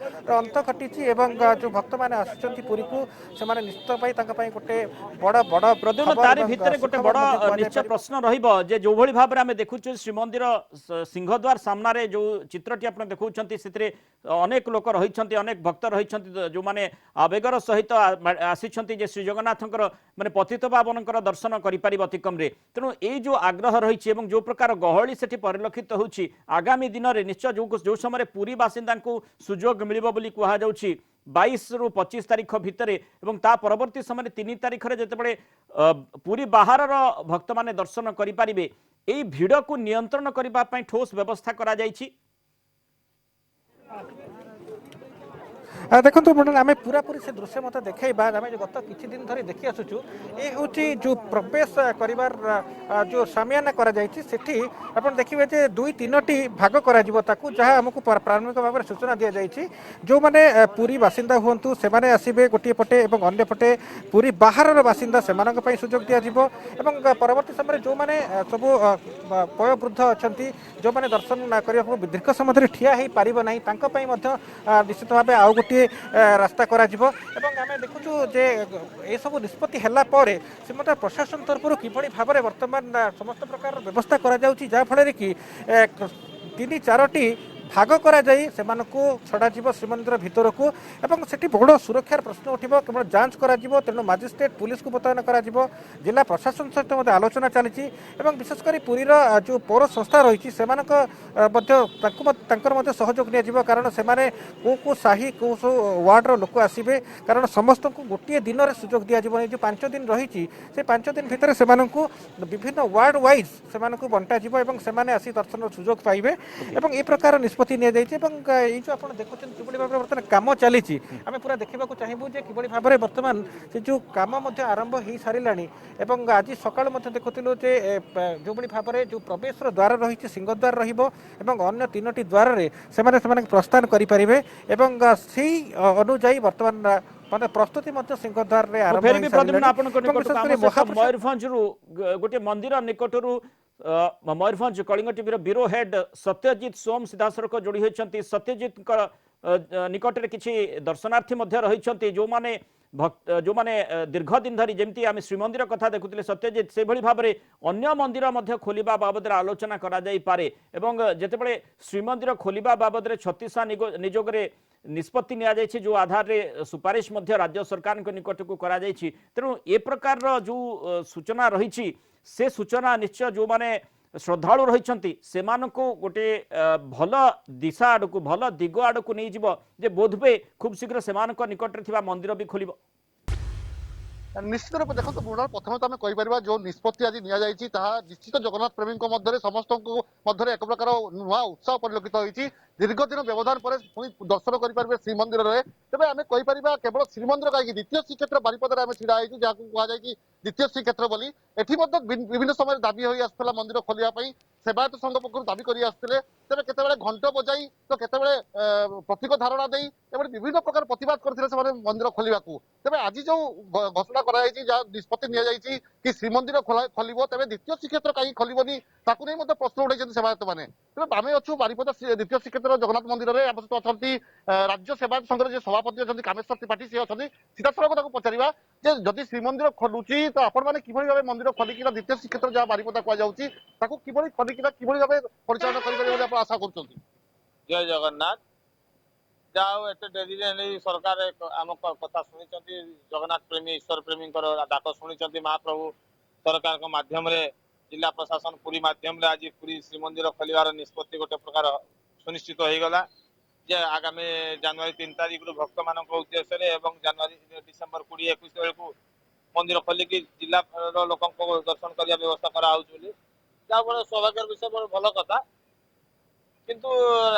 ଅନ୍ତ ଘଟିଛି ଏବଂ ଯେଉଁ ଭକ୍ତମାନେ ଆସୁଛନ୍ତି ପୁରୀକୁ ସେମାନେ ନିଶ୍ଚିତ ପାଇଁ ତାଙ୍କ ପାଇଁ ଗୋଟେ ବଡ଼ ବଡ଼ ପ୍ରଦ୍ୟୁମ୍ନ ତାରି ଭିତରେ ଗୋଟେ ବଡ଼ ନିଶ୍ଚୟ ପ୍ରଶ୍ନ ରହିବ ଯେ ଯେଉଁଭଳି ଭାବରେ ଆମେ ଦେଖୁଛୁ ଶ୍ରୀମନ୍ଦିର ସିଂହଦ୍ୱାର ସାମ୍ନାରେ ଯେଉଁ ଚିତ୍ରଟି ଆପଣ ଦେଖାଉଛନ୍ତି ସେଥିରେ ଅନେକ ଲୋକ ରହିଛନ୍ତି, ଅନେକ ଭକ୍ତ ରହିଛନ୍ତି ଯେଉଁମାନେ ଆବେଗର ସହିତ ଆସିଛନ୍ତି ଯେ ଶ୍ରୀ ଜଗନ୍ନାଥଙ୍କର ମାନେ ପତିତପାବନଙ୍କର ଦର୍ଶନ କରିପାରିବ ଅତି କମ୍ରେ। ତେଣୁ ଏଇ ଯେଉଁ ଆଗ୍ରହ ରହିଛି ଏବଂ ଯେଉଁ ପ୍ରକାର ଗହଳି ସେଠି ପରିଲକ୍ଷିତ ହେଉଛି ଆଗାମୀ ଦିନରେ ନିଶ୍ଚୟ ଯେଉଁ ସମୟରେ ପୁରୀ ବାସିନ୍ଦାଙ୍କୁ ସୁଯୋଗ ମିଳିବ ବୋଲି କୁହାଯାଉଛି 22 ରୁ 25 ତାରିଖ ଭିତରେ ଏବଂ ତା ପରବର୍ତ୍ତୀ ସମୟରେ 3 ତାରିଖରେ ଯେତେବେଳେ ପୁରୀ ବାହାରର ଭକ୍ତମାନେ ଦର୍ଶନ କରିପାରିବେ ଏହି ଭିଡ଼କୁ ନିୟନ୍ତ୍ରଣ କରିବା ପାଇଁ ଠୋସ୍ ବ୍ୟବସ୍ଥା କରାଯାଇଛି। ଦେଖନ୍ତୁ ମ୍ୟାଡ଼ାମ୍, ଆମେ ପୁରାପୁରି ସେ ଦୃଶ୍ୟ ମୋତେ ଦେଖାଇବା। ଆମେ ଗତ କିଛି ଦିନ ଧରି ଦେଖି ଆସୁଛୁ ଏ ହେଉଛି ଯେଉଁ ପ୍ରବେଶ କରିବାର ଯେଉଁ ସାମିଆନା କରାଯାଇଛି ସେଠି ଆପଣ ଦେଖିବେ ଯେ 2-3ଟି ଭାଗ କରାଯିବ ତାକୁ, ଯାହା ଆମକୁ ପ୍ରାରମ୍ଭିକ ଭାବରେ ସୂଚନା ଦିଆଯାଇଛି। ଯେଉଁମାନେ ପୁରୀ ବାସିନ୍ଦା ହୁଅନ୍ତୁ ସେମାନେ ଆସିବେ ଗୋଟିଏ ପଟେ ଏବଂ ଅନ୍ୟ ପଟେ ପୁରୀ ବାହାରର ବାସିନ୍ଦା ସେମାନଙ୍କ ପାଇଁ ସୁଯୋଗ ଦିଆଯିବ ଏବଂ ପରବର୍ତ୍ତୀ ସମୟରେ ଯେଉଁମାନେ ସବୁ ବୟୋବୃଦ୍ଧ ଅଛନ୍ତି, ଯେଉଁମାନେ ଦର୍ଶନ କରିବାକୁ ଦୀର୍ଘ ସମୟ ଧରି ଠିଆ ହୋଇପାରିବ ନାହିଁ ତାଙ୍କ ପାଇଁ ମଧ୍ୟ ନିଶ୍ଚିତ ଭାବେ ଆଉ ଗୋଟିଏ ରାସ୍ତା କରାଯିବ ଏବଂ ଆମେ ଦେଖୁଛୁ ଯେ ଏସବୁ ନିଷ୍ପତ୍ତି ହେଲା ପରେ ସେ ମଧ୍ୟ ପ୍ରଶାସନ ତରଫରୁ କିଭଳି ଭାବରେ ବର୍ତ୍ତମାନ ସମସ୍ତ ପ୍ରକାର ବ୍ୟବସ୍ଥା କରାଯାଉଛି, ଯାହାଫଳରେ କି 3-4ଟି ଭାଗ କରାଯାଇ ସେମାନଙ୍କୁ ଛଡ଼ାଯିବ ଶ୍ରୀମନ୍ଦିର ଭିତରକୁ ଏବଂ ସେଠି ବଡ଼ ସୁରକ୍ଷାର ପ୍ରଶ୍ନ ଉଠିବ। କେବଳ ଯାଞ୍ଚ କରାଯିବ, ତେଣୁ ମାଜିଷ୍ଟ୍ରେଟ୍ ପୁଲିସକୁ ମୁତୟନ କରାଯିବ। ଜିଲ୍ଲା ପ୍ରଶାସନ ସହିତ ମଧ୍ୟ ଆଲୋଚନା ଚାଲିଛି ଏବଂ ବିଶେଷ କରି ପୁରୀର ଯେଉଁ ପୌର ସଂସ୍ଥା ରହିଛି ସେମାନଙ୍କ ମଧ୍ୟ ତାଙ୍କର ମଧ୍ୟ ସହଯୋଗ ନିଆଯିବ, କାରଣ ସେମାନେ କେଉଁ ସାହି କେଉଁ ସବୁ ୱାର୍ଡ଼ର ଲୋକ ଆସିବେ, କାରଣ ସମସ୍ତଙ୍କୁ ଗୋଟିଏ ଦିନରେ ସୁଯୋଗ ଦିଆଯିବ। ଏ ଯେଉଁ 5 ଦିନ ରହିଛି ସେ 5 ଦିନ ଭିତରେ ସେମାନଙ୍କୁ ବିଭିନ୍ନ ୱାର୍ଡ଼ ୱାଇଜ୍ ସେମାନଙ୍କୁ ବଣ୍ଟାଯିବ ଏବଂ ସେମାନେ ଆସି ଦର୍ଶନର ସୁଯୋଗ ପାଇବେ ଏବଂ ଏ ପ୍ରକାର ନିଷ୍ପତ୍ତି ନିଆଯାଇଛି ଏବଂ ଏଇ ଯେଉଁ ଆପଣ ଦେଖୁଛନ୍ତି କିଭଳି ଭାବରେ ବର୍ତ୍ତମାନ କାମ ଚାଲିଛି ଆମେ ପୁରା ଦେଖିବାକୁ ଚାହିଁବୁ ଯେ କିଭଳି ଭାବରେ ବର୍ତ୍ତମାନ ସେ ଯେଉଁ କାମ ମଧ୍ୟ ଆରମ୍ଭ ହୋଇସାରିଲାଣି ଏବଂ ଆଜି ସକାଳୁ ମଧ୍ୟ ଦେଖୁଥିଲୁ ଯେ ଯେଉଁଭଳି ଭାବରେ ଯେଉଁ ପ୍ରବେଶର ଦ୍ୱାର ରହିଛି ସିଂହଦ୍ୱାର ରହିବ ଏବଂ ଅନ୍ୟ 3ଟି ଦ୍ୱାରରେ ସେମାନେ ପ୍ରସ୍ଥାନ କରିପାରିବେ ଏବଂ ସେଇ ଅନୁଯାୟୀ ବର୍ତ୍ତମାନ ମାନେ ପ୍ରସ୍ତୁତି ମଧ୍ୟ ସିଂହଦ୍ୱାରରେ ଆରମ୍ଭ ହୋଇସାରିଲାଣି। ମୟୂରଭଞ୍ଜରୁ ଗୋଟିଏ ମନ୍ଦିର ନିକଟରୁ ମୟୂରଭଞ୍ଜ କଳିଙ୍ଗ ଟିଭିର ବ୍ୟୁରୋ ହେଡ୍ ସତ୍ୟଜିତ ସୋମ ସିଧାସଳଖ ଯୋଡ଼ି ହୋଇଛନ୍ତି। ସତ୍ୟଜିତଙ୍କ ନିକଟରେ କିଛି ଦର୍ଶନାର୍ଥୀ ମଧ୍ୟ ରହିଛନ୍ତି ଯେଉଁମାନେ ଦୀର୍ଘ ଦିନ ଧରି ଯେମିତି ଆମେ ଶ୍ରୀମନ୍ଦିର କଥା ଦେଖୁଥିଲେ ସତ୍ୟଜିତ ସେଭଳି ଭାବରେ ଅନ୍ୟ ମନ୍ଦିର ମଧ୍ୟ ଖୋଲିବା ବାବଦରେ ଆଲୋଚନା କରାଯାଇପାରେ ଏବଂ ଯେତେବେଳେ ଶ୍ରୀମନ୍ଦିର ଖୋଲିବା ବାବଦରେ ଛତିଶା ନିଯୋଗରେ ନିଷ୍ପତ୍ତି ନିଆଯାଇଛି ଯେଉଁ ଆଧାରରେ ସୁପାରିଶ ମଧ୍ୟ ରାଜ୍ୟ ସରକାରଙ୍କ ନିକଟକୁ କରାଯାଇଛି, ତେଣୁ ଏ ପ୍ରକାରର ଯେଉଁ ସୂଚନା ରହିଛି ସେ ସୂଚନା ନିଶ୍ଚୟ ଯେଉଁମାନେ ଶ୍ରଦ୍ଧାଳୁ ରହିଛନ୍ତି ସେମାନଙ୍କୁ ଗୋଟେ ଭଲ ଦିଶା ଆଡ଼କୁ ଭଲ ଦିଗ ଆଡ଼କୁ ନେଇଯିବ ଯେ ବୋଧହୁଏ ଖୁବ୍ ଶୀଘ୍ର ସେମାନଙ୍କ ନିକଟରେ ଥିବା ମନ୍ଦିର ବି ଖୋଲିବ। ନିଶ୍ଚିତ ରୂପେ ଦେଖନ୍ତୁ ମୃଣାଳ, ପ୍ରଥମେ ତ ଆମେ କହିପାରିବା ଯେଉଁ ନିଷ୍ପତ୍ତି ଆଜି ନିଆଯାଇଛି ତାହା ନିଶ୍ଚିତ ଜଗନ୍ନାଥ ପ୍ରେମୀଙ୍କ ମଧ୍ୟରେ ସମସ୍ତଙ୍କ ମଧ୍ୟରେ ଏକ ପ୍ରକାର ନୂଆ ଉତ୍ସାହ ପରିଲକ୍ଷିତ ହୋଇଛି। দীর্ঘ দিন ব্যবধান পরে পুଣି দর্শন କରିପାରିବେ ଶ୍ରୀମନ୍ଦିରରେ। ତେବେ ଆମେ କହିପାରିବା କେବଳ ଶ୍ରୀମନ୍ଦିର କାହିଁକି ଦ୍ୱିତୀୟ ଶ୍ରୀକ୍ଷେତ୍ର ବାରିପଦାରେ ଆମେ ଛିଡ଼ା ହେଇଛୁ, ଯାହାକୁ କୁହାଯାଏ କି ଦ୍ୱିତୀୟ ଶ୍ରୀକ୍ଷେତ୍ର ବୋଲି। ଏଠି ମଧ୍ୟ ବିଭିନ୍ନ ସମୟରେ ଦାବି ହୋଇ ଆସୁଥିଲା ମନ୍ଦିର ଖୋଲିବା ପାଇଁ, ସେବାୟତ ସଂଘ ପକ୍ଷରୁ ଦାବି କରି ଆସୁଥିଲେ। ତେବେ କେତେବେଳେ ଘଣ୍ଟ ବଜାଇ ତ କେତେବେଳେ ପ୍ରତୀକ ଧାରଣା ଦେଇ ଏଭଳି ବିଭିନ୍ନ ପ୍ରକାର ପ୍ରତିବାଦ କରିଥିଲେ ସେମାନେ ମନ୍ଦିର ଖୋଲିବାକୁ। ତେବେ ଆଜି ଯୋଉ ଘୋଷଣା କରାଯାଇଛି, ଯାହା ନିଷ୍ପତ୍ତି ନିଆଯାଇଛି କି ଶ୍ରୀମନ୍ଦିର ଖୋଲିବ, ତେବେ ଦ୍ୱିତୀୟ ଶ୍ରୀକ୍ଷେତ୍ର କାହିଁକି ଖୋଲିବନି ତାକୁ ନେଇ ମଧ୍ୟ ପ୍ରଶ୍ନ ଉଠାଇଛନ୍ତି ସେବାୟତ ମାନେ। ତେବେ ଆମେ ଅଛୁ ବାରିପଦା ଦ୍ୱିତୀୟ ଶ୍ରୀକ୍ଷେତ୍ର ଜଗନ୍ନାଥ ମନ୍ଦିରରେ। ଆମ ସହିତ ଅଛନ୍ତି ରାଜ୍ୟ ସେବାୟତ ସଂଘର ଯେ ସଭାପତି ଅଛନ୍ତି କାମେଶ୍ୱର ତ୍ରିପାଠୀ, ସେ ଅଛନ୍ତି। ସିଧାସଳଖ ତାକୁ ପଚାରିବା ଯେ ଯଦି ଶ୍ରୀମନ୍ଦିର ଖୋଲୁଛି ତ ଆପଣମାନେ କିଭଳି ଭାବେ ମନ୍ଦିର ଖୋଲିକିନା ଦ୍ୱିତୀୟ ଶ୍ରୀକ୍ଷେତ୍ର ଯାହା ବାରିପଦା କୁହାଯାଉଛି ତାକୁ କିଭଳି ଖୋଲିକିନା କିଭଳି ଭାବେ ପରିଚାଳନା କରିପାରିବେ ବୋଲି ଆପଣ ଆଶା କରୁଛନ୍ତି? ଜୟ ଜଗନ୍ନାଥ। ଯାହା ହଉ ଏତେ ଡେରିରେ ନେଇ ସରକାର ଆମ କଥା ଶୁଣିଛନ୍ତି, ଜଗନ୍ନାଥ ପ୍ରେମୀ ଈଶ୍ୱର ପ୍ରେମୀଙ୍କର ଡାକ ଶୁଣିଛନ୍ତି। ମହାପ୍ରଭୁ ସରକାରଙ୍କ ମାଧ୍ୟମରେ ଜିଲ୍ଲା ପ୍ରଶାସନ ପୁରୀ ମାଧ୍ୟମରେ ଆଜି ପୁରୀ ଶ୍ରୀମନ୍ଦିର ଖୋଲିବାର ନିଷ୍ପତ୍ତି ଗୋଟେ ପ୍ରକାର ସୁନିଶ୍ଚିତ ହୋଇଗଲା ଯେ ଆଗାମୀ ଜାନୁଆରୀ 3 ତାରିଖରୁ ଭକ୍ତମାନଙ୍କ ଉଦ୍ଦେଶ୍ୟରେ ଏବଂ ଜାନୁଆରୀ ଡିସେମ୍ବର 20-21 ବେଳକୁ ମନ୍ଦିର ଖୋଲିକି ଜିଲ୍ଲାର ଲୋକଙ୍କୁ ଦର୍ଶନ କରିବା ବ୍ୟବସ୍ଥା କରାହେଉଛି ବୋଲି, ଯାହାଫଳରେ ସୌଭାଗ୍ୟର ବିଷୟ ଭଲ କଥା। କିନ୍ତୁ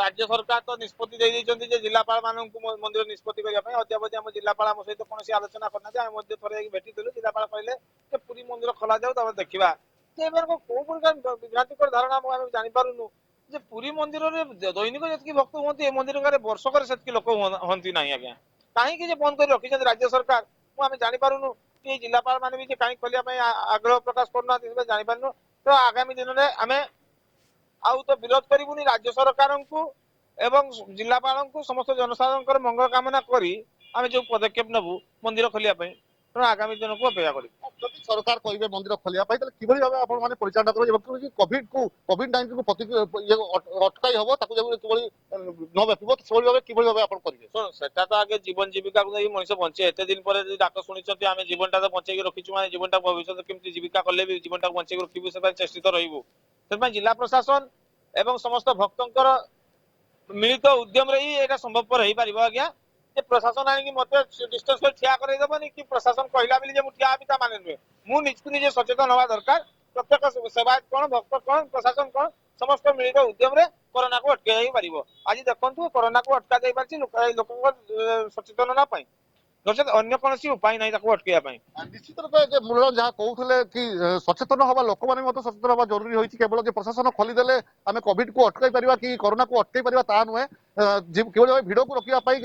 ରାଜ୍ୟ ସରକାର ତ ନିଷ୍ପତ୍ତି ଦେଇଛନ୍ତି ଯେ ଜିଲ୍ଲାପାଳ ମାନଙ୍କୁ ମନ୍ଦିର ନିଷ୍ପତ୍ତି କରିବା ପାଇଁ। ଅଦ୍ୟାବଧି ଆମ ଜିଲ୍ଲାପାଳ ଆମ ସହିତ କୌଣସି ଆଲୋଚନା କରିନାହାନ୍ତି। ଆମେ ମଧ୍ୟ ଥରେ ଯାଇକି ଭେଟିଥିଲୁ, ଜିଲ୍ଲାପାଳ କହିଲେ ଯେ ପୁରୀ ମନ୍ଦିର ଖୋଲାଯାଉ, ତାପରେ ଦେଖିବା। ଯେ ଏମାନଙ୍କ କୋଉ ପ୍ରକାର ବିଭ୍ରାନ୍ତିକର ଧାରଣା ଆମେ ଜାଣିପାରୁନୁ ଯେ ପୁରୀ ମନ୍ଦିରରେ ଦୈନିକ ଯେତିକି ଭକ୍ତ ହୁଅନ୍ତି ଏ ମନ୍ଦିରରେ ବର୍ଷକରେ ସେତିକି ଲୋକ ହୁଅନ୍ତି ନାହିଁ। ଆଜ୍ଞା କାହିଁକି ଯେ ବନ୍ଦ କରି ରଖିଛନ୍ତି ରାଜ୍ୟ ସରକାର, ଆମେ ଜାଣିପାରୁନୁ। କି ଜିଲ୍ଲାପାଳ ମାନେ ବି ଯେ କାହିଁକି ଖୋଲିବା ପାଇଁ ଆଗ୍ରହ ପ୍ରକାଶ କରୁନାହାନ୍ତି ସେଟା ଜାଣିପାରୁନୁ। ତ ଆଗାମୀ ଦିନରେ ଆମେ ଆଉ ତ ବିରୋଧ କରିବୁନି, ରାଜ୍ୟ ସରକାରଙ୍କୁ ଏବଂ ଜିଲ୍ଲାପାଳଙ୍କୁ ସମସ୍ତ ଜନସାଧାରଣଙ୍କର ମଙ୍ଗଳ କାମନା କରି ଆମେ ଯୋଉ ପଦକ୍ଷେପ ନେବୁ ମନ୍ଦିର ଖୋଲିବା ପାଇଁ, ତେଣୁ ଆଗାମୀ ଦିନକୁ ଅପେକ୍ଷା କରିବୁ। ଯଦି ସରକାର କହିବେ ମନ୍ଦିର ଖୋଲିବା ପାଇଁ ତାହେଲେ କିଭଳି ଭାବେ ଆପଣମାନେ ପରିଚାଳନା କରିବେ ଏବଂ କୋଭିଡ-19 ଅଟକାଇ ହବ, ତାକୁ କିଭଳି ନ ବ୍ୟାପିବ ସେଭଳି ଭାବେ କିଭଳି ଭାବେ ଆପଣ କରିବେ? ଶୁଣ, ସେଟା ତ ଆଗେ ଜୀବନ ଜୀବିକାକୁ ନେଇ ମଣିଷ ବଞ୍ଚେ। ଏତେ ଦିନ ପରେ ଯଦି ଡାକ ଶୁଣିଛନ୍ତି, ଆମେ ଜୀବନଟା ତ ବଞ୍ଚେଇକି ରଖିଛୁ, ମାନେ ଜୀବନଟା ଭବିଷ୍ୟତ କେମିତି ଜୀବିକା କଲେ ବି ଜୀବନଟାକୁ ବଞ୍ଚେଇକି ରଖିବୁ ସେ ପାଇଁ ଚେଷ୍ଟିତ ରହିବୁ। ସେଥିପାଇଁ ଜିଲ୍ଲା ପ୍ରଶାସନ ଏବଂ ସମସ୍ତ ଭକ୍ତଙ୍କର ମିଳିତ ଉଦ୍ୟମରେ ହିଁ ଏଇଟା ସମ୍ଭବପର ହେଇପାରିବ। ଆଜ୍ଞା ଯେ ପ୍ରଶାସନ ଆଣିକି ମତେ ଡିଷ୍ଟାନ୍ସ କରି ଠିଆ କରେଇଦେବନି କି ପ୍ରଶାସନ କହିଲା ବୋଲି ଯେ ମୁଁ ଠିଆ ହେବି, ତା ମାନେ ନୁହେଁ। ମୁଁ ନିଜକୁ ନିଜେ ସଚେତନ ହବା ଦରକାର। ପ୍ରତ୍ୟେକ ସେବାୟତ କଣ, ଭକ୍ତ କଣ, ପ୍ରଶାସନ କଣ, ସମସ୍ତ ମିଳିତ ଉଦ୍ୟମରେ କରୋନାକୁ ଅଟକାଇ ପାରିବ। ଆଜି ଦେଖନ୍ତୁ କରୋନାକୁ ଅଟକା ଯାଇପାରିଛି ଲୋକଙ୍କ ସଚେତନତା ପାଇଁ, ନଚେତ ଅନ୍ୟ କୌଣସି ଉପାୟ ନାହିଁ ତାକୁ ଅଟକେଇବା ପାଇଁ। ନିଶ୍ଚିତ ରୂପେ ଯେ ମୂଳ ଯାହା କହୁଥିଲେ କି ସଚେତନ ହବା, ଲୋକମାନେ ମଧ୍ୟ ସଚେତନ ହବା ଜରୁରୀ ହୋଇଛି। କେବଳ ଯେ ପ୍ରଶାସନ ଖୋଲିଦେଲେ ଆମେ କୋଭିଡକୁ ଅଟକାଇ ପାରିବା କି କରୋନାକୁ ଅଟକାଇ ପାରିବା ତାହା ନୁହେଁ। କିଭଳି ଭାବେ ଭିଡକୁ ରୋକିବା ପାଇଁ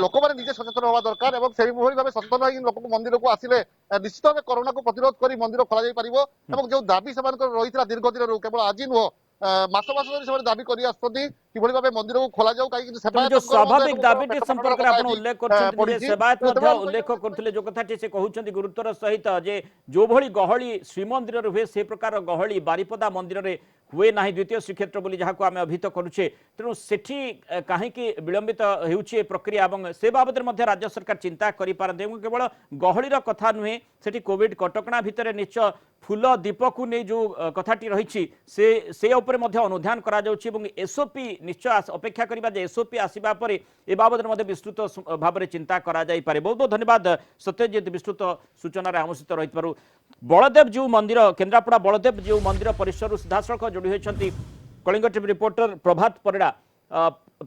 ଲୋକମାନେ ନିଜେ ସଚେତନ ହବା ଦରକାର ଏବଂ ସେଇଭଳି ଭାବେ ସଚେତନ ହେଇକି ଲୋକଙ୍କୁ ମନ୍ଦିରକୁ ଆସିଲେ ନିଶ୍ଚିତ ଭାବେ କରୋନାକୁ ପ୍ରତିରୋଧ କରି ମନ୍ଦିର ଖୋଲାଯାଇ ପାରିବ। ଏବଂ ଯୋଉ ଦାବି ସେମାନଙ୍କର ରହିଥିଲା ଦୀର୍ଘ ଦିନରୁ, କେବଳ ଆଜି ନୁହଁ ମାସ ମାସ ଧରି ସେମାନେ ଦାବି କରି ଆସୁଛନ୍ତି କିଭଳି ଭାବେ ମନ୍ଦିରକୁ ଖୋଲାଯାଉ, କାହିଁକି ତେଣୁ ଯୋଉ ସ୍ୱାଭାବିକ ଦାବିଟି ସମ୍ପର୍କରେ ଆପଣ ଉଲ୍ଲେଖ କରିଛନ୍ତି, ନିଜେ ସେବାୟତ ମଧ୍ୟ ଉଲ୍ଲେଖ କରୁଥିଲେ ଯୋଉ କଥାଟି ସେ କହୁଛନ୍ତି ଗୁରୁତ୍ୱର ସହିତ ଯେ ଯୋଉଭଳି ଗହଳି ଶ୍ରୀମନ୍ଦିରରେ ହୁଏ ସେ ପ୍ରକାର ଗହଳି ବାରିପଦା ମନ୍ଦିରରେ ହୁଏ ନାହିଁ, ଦ୍ୱିତୀୟ ଶ୍ରୀକ୍ଷେତ୍ର ବୋଲି ଯାହାକୁ ଆମେ ଅଭିହିତ କରୁଛେ। ତେଣୁ ସେଠି କାହିଁକି ବିଳମ୍ବିତ ହେଉଛି ଏ ପ୍ରକ୍ରିୟା ଏବଂ ସେ ବାବଦରେ ମଧ୍ୟ ରାଜ୍ୟ ସରକାର ଚିନ୍ତା କରିପାରନ୍ତି। ଏବଂ କେବଳ ଗହଳିର କଥା ନୁହେଁ, ସେଠି କୋଭିଡ କଟକଣା ଭିତରେ ନିଶ୍ଚୟ ଫୁଲ ଦୀପକୁ ନେଇ ଯେଉଁ କଥାଟି ରହିଛି ସେ ଉପରେ ମଧ୍ୟ ଅନୁଧ୍ୟାନ କରାଯାଉଛି ଏବଂ ଏସ୍ଓପି ନିଶ୍ଚୟ ଅପେକ୍ଷା କରିବା ଯେ ଏସ୍ଓପି ଆସିବା ପରେ ଏ ବାବଦରେ ମଧ୍ୟ ବିସ୍ତୃତ ଭାବରେ ଚିନ୍ତା କରାଯାଇପାରେ। ବହୁତ ବହୁତ ଧନ୍ୟବାଦ ସତ୍ୟଜିତ ବିସ୍ତୃତ ସୂଚନାରେ ଆମ ସହିତ ରହିଥିବାରୁ। ବଳଦେବ ଜୀଉ ମନ୍ଦିର, କେନ୍ଦ୍ରାପଡ଼ା ବଳଦେବ ଜୀଉ ମନ୍ଦିର ପରିସରରୁ ସିଧାସଳଖ ଯୋଡ଼ି ହୋଇଛନ୍ତି କଳିଙ୍ଗ ଟିଭି ରିପୋର୍ଟର ପ୍ରଭାତ ପରିଡ଼ା।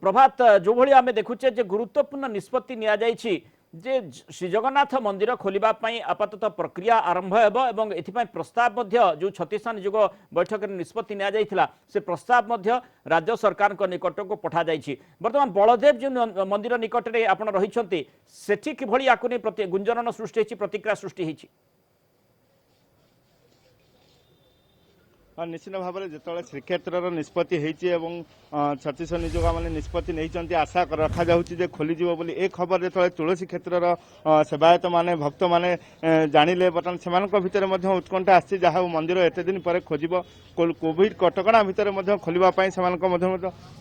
ପ୍ରଭାତ, ଯେଉଁଭଳି ଆମେ ଦେଖୁଛେ ଯେ ଗୁରୁତ୍ୱପୂର୍ଣ୍ଣ ନିଷ୍ପତ୍ତି ନିଆଯାଇଛି ଯେ ଶ୍ରୀଜଗନ୍ନାଥ ମନ୍ଦିର ଖୋଲିବା ପାଇଁ ଆପାତତଃ ପ୍ରକ୍ରିୟା ଆରମ୍ଭ ହେବ ଏବଂ ଏଥିପାଇଁ ପ୍ରସ୍ତାବ ମଧ୍ୟ ଯେଉଁ ଛତିଶା ନିଯୋଗ ବୈଠକରେ ନିଷ୍ପତ୍ତି ନିଆଯାଇଥିଲା ସେ ପ୍ରସ୍ତାବ ମଧ୍ୟ ରାଜ୍ୟ ସରକାରଙ୍କ ନିକଟକୁ ପଠାଯାଇଛି। ବର୍ତ୍ତମାନ ବଳଦେବ ଯେଉଁ ମନ୍ଦିର ନିକଟରେ ଆପଣ ରହିଛନ୍ତି ସେଠି କିଭଳି ୟାକୁ ନେଇ ଗୁଞ୍ଜରଣ ସୃଷ୍ଟି ହୋଇଛି, ପ୍ରତିକ୍ରିୟା ସୃଷ୍ଟି ହୋଇଛି? ନିଶ୍ଚିତ ଭାବରେ ଯେତେବେଳେ ଶ୍ରୀକ୍ଷେତ୍ରର ନିଷ୍ପତ୍ତି ହେଇଛି ଏବଂ ଛତିଶ ନିଯୋଗ ମାନେ ନିଷ୍ପତ୍ତି ନେଇଛନ୍ତି, ଆଶା ରଖାଯାଉଛି ଯେ ଖୋଲିଯିବ ବୋଲି। ଏ ଖବର ଯେତେବେଳେ ତୁଳସୀ କ୍ଷେତ୍ରର ସେବାୟତମାନେ ଭକ୍ତମାନେ ଜାଣିଲେ, ବର୍ତ୍ତମାନ ସେମାନଙ୍କ ଭିତରେ ମଧ୍ୟ ଉତ୍କଣ୍ଠା ଆସିଛି ଯାହା ହଉ ମନ୍ଦିର ଏତେ ଦିନ ପରେ ଖୋଲିବ। କୋଭିଡ କଟକଣା ଭିତରେ ମଧ୍ୟ ଖୋଲିବା ପାଇଁ ସେମାନଙ୍କ ମଧ୍ୟ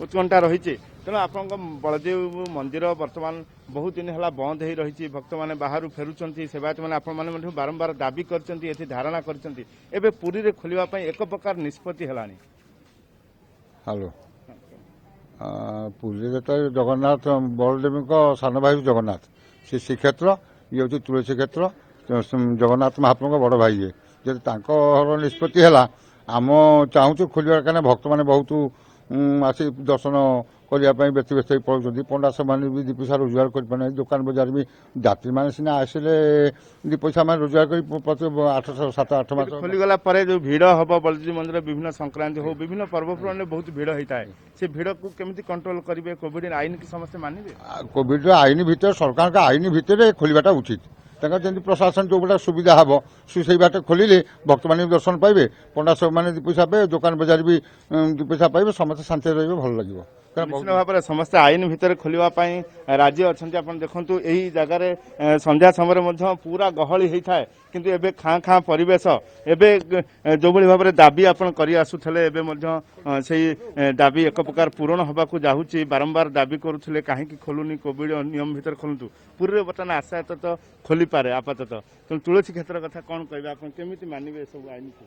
ଉତ୍କଣ୍ଠା ରହିଛି। ତେଣୁ ଆପଣଙ୍କ ବଳଦେବ ମନ୍ଦିର ବର୍ତ୍ତମାନ ବହୁତ ଦିନ ହେଲା ବନ୍ଦ ହୋଇ ରହିଛି, ଭକ୍ତମାନେ ବାହାରୁ ଫେରୁଛନ୍ତି, ସେବାୟତମାନେ ଆପଣମାନେ ମଧ୍ୟ ବାରମ୍ବାର ଦାବି କରିଛନ୍ତି, ଏଠି ଧାରଣା କରିଛନ୍ତି। ଏବେ ପୁରୀରେ ଖୋଲିବା ପାଇଁ ଏକ ପ୍ରକାର ନିଷ୍ପତ୍ତି ହେଲାଣି। ହ୍ୟାଲୋ, ପୁରୀରେ ଯେତେବେଳେ ଜଗନ୍ନାଥ ବଳଦେବଙ୍କ ସାନ ଭାଇ ଜଗନ୍ନାଥ, ସେ ଶ୍ରୀକ୍ଷେତ୍ର, ଇଏ ହେଉଛି ତୁଳସୀ କ୍ଷେତ୍ର, ଜଗନ୍ନାଥ ମହାପ୍ରଭୁଙ୍କ ବଡ଼ ଭାଇ ଇଏ। ଯଦି ତାଙ୍କର ନିଷ୍ପତ୍ତି ହେଲା, ଆମ ଚାହୁଁଛୁ ଖୋଲିବା, କାହିଁକିନା ଭକ୍ତମାନେ ବହୁତ ଆସି ଦର୍ଶନ करने व्यस्त व्यस्त पड़ुंट पंडा सब मैंने भी दी पैसा रोजगार करपारे दुकान बजार भी यात्री मैंने सीना आसिले दी पैसा मैंने रोजगार कर प्रति 7-8 मास खोलीगला पर जो भिड़ हम बलदेव मंदिर विभिन्न संक्रांति हो विभिन्न पर्वपर्वाणी बहुत भिड़ होता है से भिड़ को केमी कंट्रोल करेंगे कोविड आईन की समस्या मानिबे कोविड आईन भितर सरकार का आईन भितर खोलवाटा उचित जमी प्रशासन जो गोटा सुविधा हम से बाट खोलिले भक्त मैंने दर्शन पाइबे पंडा सब मैंने दी पैसा पाइबे दुकान बजार भी दी पैसा पाइबे समस्त शांति रही भल लगे निश्चित भाव में समस्त आईन भितर खोलवाई राजी अच्छा आप देखु यही जगार संध्या समय पूरा गहली होता है किंतु एबे खाँ खाँ परिवेश एबे जो भाव में दाबी आप कर आसुले से दाबी एक प्रकार पूरण होगा जाऊँगी बारंबार दाबी करुले कहीं खोलुनी कोविड नियम भितर खोलतु पूरी बर्तमान आशायत तो खोली पारे आपातत तेणु तुलसी क्षेत्र कथा कौन कह आप केमी मानवे सब आईन को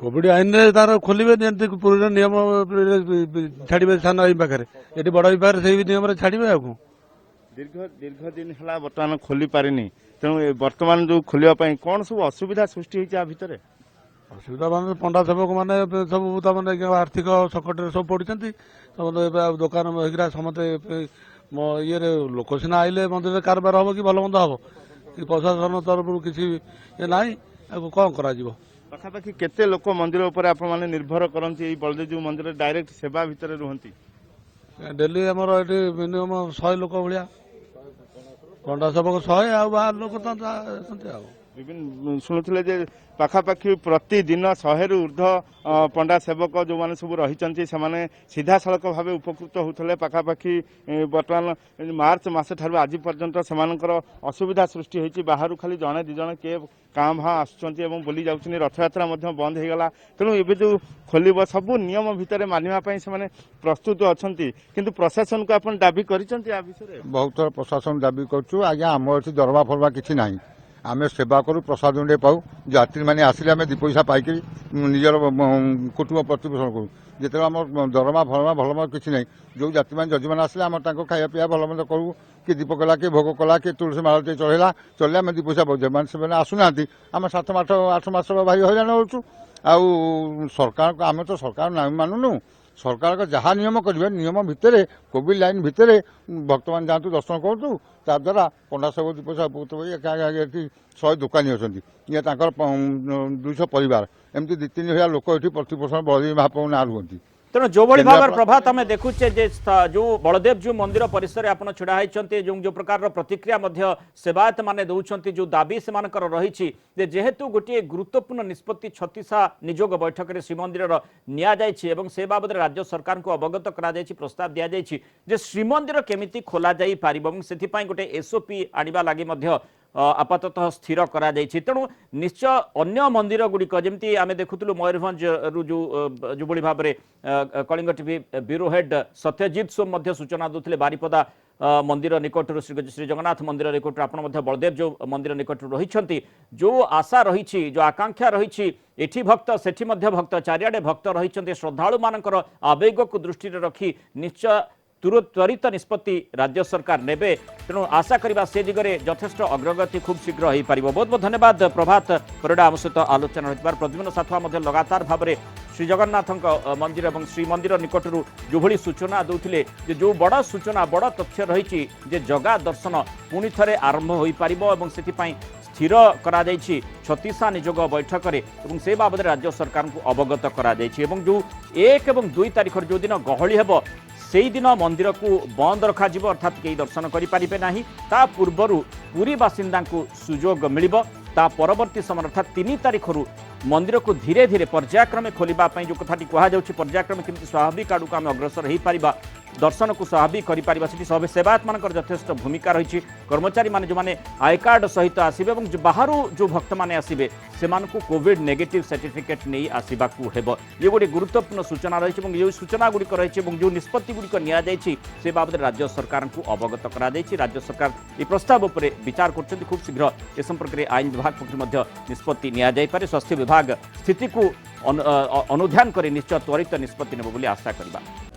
कोविड आईन तार खोलिए पूरा नियम छाड़े सान आई पाखे ये बड़ पाखे से नियम छाड़े आपको दीर्घ दिन है बर्तमान खोली पारिनी तेणु बर्तमान जो खोलने कौन सब असुविधा सृष्टि भितर असुविधा मान पंडा सेवक मैंने सब आर्थिक संकट सब पड़ते दुकान होगा समस्त ये लोक सीना आइले मंदिर कारबार हम कि भल मंद हम कि प्रशासन तरफ किसी ये ना कौन कर पाखापाखि केते लोक मंदिर उपर आप माने निर्भर करती बलदेव मंदिर डायरेक्ट सेवा भितर रुहंती डेली आमर ये मिनिमम 100 लोक भाया पंडा सेवक 100 आ बाहर लोक तो विभिन्न शुणुले जे पाखापाखि प्रतिदिन 100 रु ऊर्ध पंडा सेवक जो मैंने सब रही से सीधा सड़क भाव उपकृत होते पाखापाखि बर्तमान मार्च मस ठार आज पर्यंत से असुविधा सृष्टि होती बाहर खाली जड़े दिज किए काँ भाँ आसुँच बुली जाऊँ रथयात्रा बंद हो गला तेणु ये जो खोल सब नियम भितर मानवाई से प्रस्तुत अच्छा किंतु प्रशासन को आप दाबी कर बहुत थर प्रशासन दाबी करूँ आज्ञा आम ये दरमा फरमा किसी ना आम सेवा करूँ प्रसाद उंडे पाऊ यात्री मैंने आसिले आम दी पैसा पाइक निजर कुटुंब प्रतिपोषण करूँ जिते आम दरमा फरमा भलमंद किसी ना जो यात्री मैंने जज मैंने आसिले आम खाया पीया भलमंद करूँ कि दीप कला कि भोग कला कि तुलसी माला चढ़ेला चलिए आम दी पैसा बजे मैंने से आसुना आम 7-8 मास भाई हईराण होचु आउ सरकार को आम तो सरकार ना मानुनु सरकार का जहाँ नियम करेंगे नियम भितर कोविड लाइन भितर भक्त मान जातु दर्शन करूँ ताद्वारा पंडा सब दी पैसा उपकृत हो 100 दुकानी अच्छा ये 200 परिवार एमती 2-3 हजार लोक ये प्रतिपोषण बलदेव महाप्रभु ना रुहति तेणु जो भाव प्रभात आम देखुचे जो बलदेव जो मंदिर परिसर आप छिड़ा होती जो प्रकार प्रतिक्रिया सेवायत मैंने दौरान जो दाबी से रही जेहेतु गोटे गुरुत्वपूर्ण निष्पत्ति छत्तीसा निजोग बैठक में श्रीमंदिर नि से बाबद राज्य सरकार को अवगत कर प्रस्ताव दि जाए श्रीमंदिर केमिति खोल जापर से गोटे एसओपी आने लगे आपाततः स्थिर करा जायछि तेणु निश्चय अन्य मंदिर गुड़िक जमी आम देखुलु मयूरभंज रु जो भाव में Kalinga TV bureau head Satyajit Som सूचना दूसरे बारिपदा मंदिर निकट श्री जगन्नाथ मंदिर निकट आप बलदेव जो मंदिर निकट रही जो आशा रही जो आकांक्षा रही एठी भक्त सेठी भक्त चारिआडे भक्त रही श्रद्धालु मानकर आवेग को दृष्टि रखी निश्चय त्वरित निष्पत्ति राज्य सरकार नेबे तेणु आशा करबा से दिगरे यथेष्ट अग्रगति खूब शीघ्र हो पार। बहुत बहुत धन्यवाद प्रभात परिडा आम सहित आलोचना होइबार प्रद्युम्न साथुआ लगातार भाव में श्री जगन्नाथ मंदिर और श्रीमंदिर निकटरू जो भली सूचना दौले जो बड़ सूचना बड़ तथ्य रही जगा दर्शन पुणी थे आरंभ हो पार से स्थिर करा छत्तीसा निजोग बैठक में से बाबद राज्य सरकार को अवगत करा जो 1 और 2 तारिख जो दिन गहली हेब से दिन मंदिर को बंद रखा अर्थात कई दर्शन करें ना ता पूर्वर पुरी बासिंदा को सुजोग मिल परवर्ती समय अर्थात 3 तारिख मंदिर को धीरे धीरे पर्यायक्रमे खोलने जो कथाटी कहुच्छे पर्यायक्रमे केमती स्वाभाविक आड़ को आम अग्रसर हो पार दर्शन को स्वाभाविक कर सेवायत मान यथेष्ट भूमिका रही कर्मचारी मान जो मैंने आई कार्ड सहित आसबे और बाहर जो भक्त मैंने आसबे से कोविड नेगेटिव सर्टिफिकेट नहीं आसवाक ये गोटे गुरुत्वपूर्ण सूचना रही जो सूचना गुड़िक रही जो निष्पत्ति गुड़िक नि बाबद राज्य सरकार को अवगत कर राज्य सरकार ये प्रस्ताव उपर विचार कर खूब शीघ्र ए संपर्क में आईन विभाग पक्ष निष्पत्ति नि स्वास्थ्य विभाग स्थिति को अनुध्यान कर निश्चय त्वरित निष्पत्ति नेब आशा करबा।